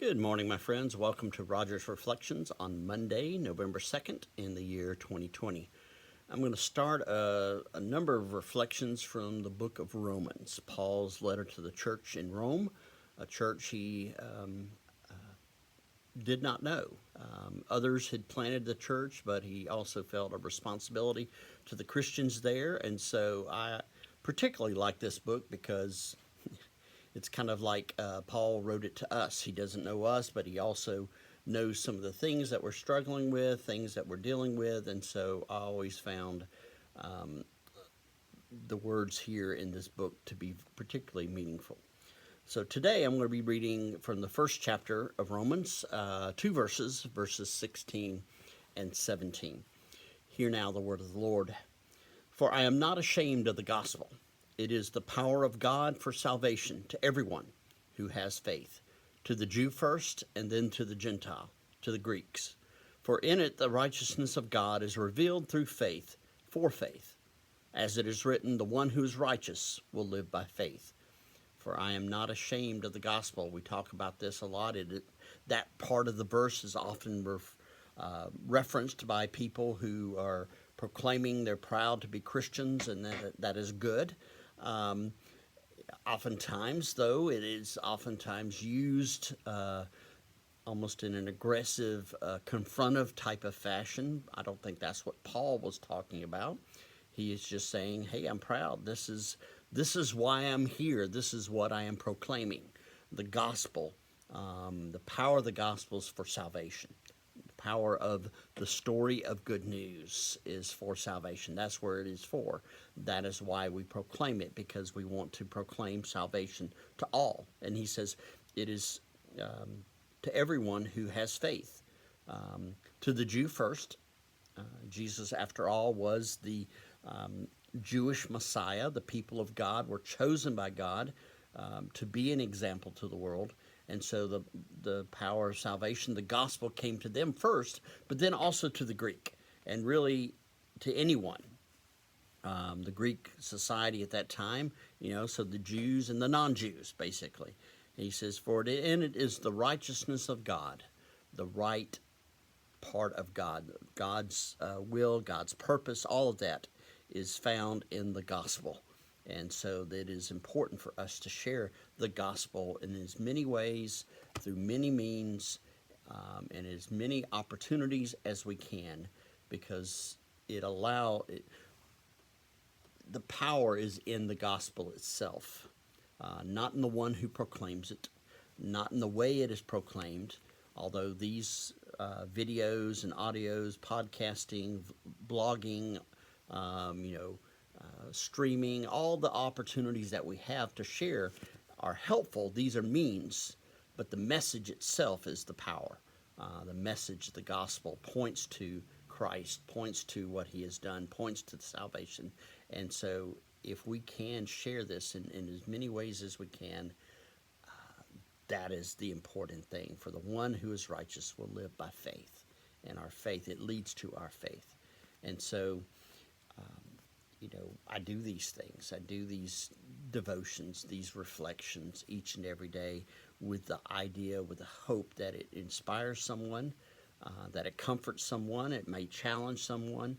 Good morning, my friends. Welcome to Roger's Reflections on Monday, November 2nd in the year 2020. I'm going to start a number of reflections from the book of Romans, Paul's letter to the church in Rome, a church he did not know. Others had planted the church, but he also felt a responsibility to the Christians there. And so I particularly like this book because it's kind of like Paul wrote it to us. He doesn't know us, but he also knows some of the things that we're struggling with, things that we're dealing with. And so I always found the words here in this book to be particularly meaningful. So today I'm going to be reading from the first chapter of Romans, two verses 16 and 17. Hear now the word of the Lord. For I am not ashamed of the gospel. It is the power of God for salvation to everyone who has faith, to the Jew first and then to the Gentile, to the Greeks. For in it the righteousness of God is revealed through faith, for faith. As it is written, the one who is righteous will live by faith. For I am not ashamed of the gospel. We talk about this a lot. That part of the verse is often referenced by people who are proclaiming they're proud to be Christians, and that is good. Oftentimes, though, it is oftentimes used almost in an aggressive, confrontive type of fashion. I don't think that's what Paul was talking about. He is just saying, hey, I'm proud. This is why I'm here. This is what I am proclaiming. The gospel, the power of the gospel is for salvation. The power of the story of good news is for salvation. That's where it is for. That is why we proclaim it, because we want to proclaim salvation to all. And he says it is to everyone who has faith. To the Jew first. Jesus, after all, was the Jewish Messiah. The people of God were chosen by God to be an example to the world. And so the power of salvation, the gospel came to them first, but then also to the Greek, and really to anyone. The Greek society at that time, so the Jews and the non-Jews, basically. And he says, for in it is the righteousness of God, the right part of God, God's will, God's purpose, all of that is found in the gospel. And so it is important for us to share the gospel in as many ways, through many means, and as many opportunities as we can, because the power is in the gospel itself, not in the one who proclaims it, not in the way it is proclaimed, although these videos and audios, podcasting, blogging, streaming, all the opportunities that we have to share are helpful. These are means, but the message itself is the power. The message, the gospel, points to Christ, points to what he has done, points to salvation. And so if we can share this in as many ways as we can, that is the important thing. For the one who is righteous will live by faith. And our faith, it leads to our faith. And so I do these things. I do these devotions, these reflections each and every day with the idea, with the hope that it inspires someone, that it comforts someone. It may challenge someone.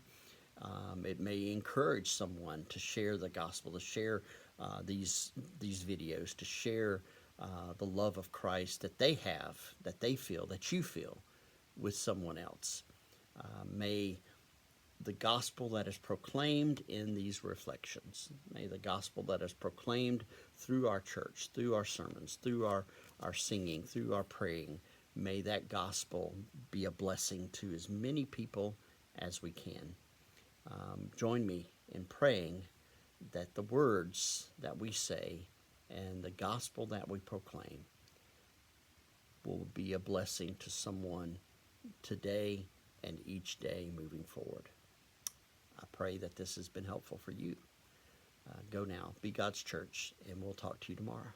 It may encourage someone to share the gospel, to share these videos, to share the love of Christ that they have, that they feel, that you feel with someone else. May the gospel that is proclaimed in these reflections, may the gospel that is proclaimed through our church, through our sermons, through our singing, through our praying, may that gospel be a blessing to as many people as we can. Join me in praying that the words that we say and the gospel that we proclaim will be a blessing to someone today and each day moving forward. I pray that this has been helpful for you. Go now, be God's church, and we'll talk to you tomorrow.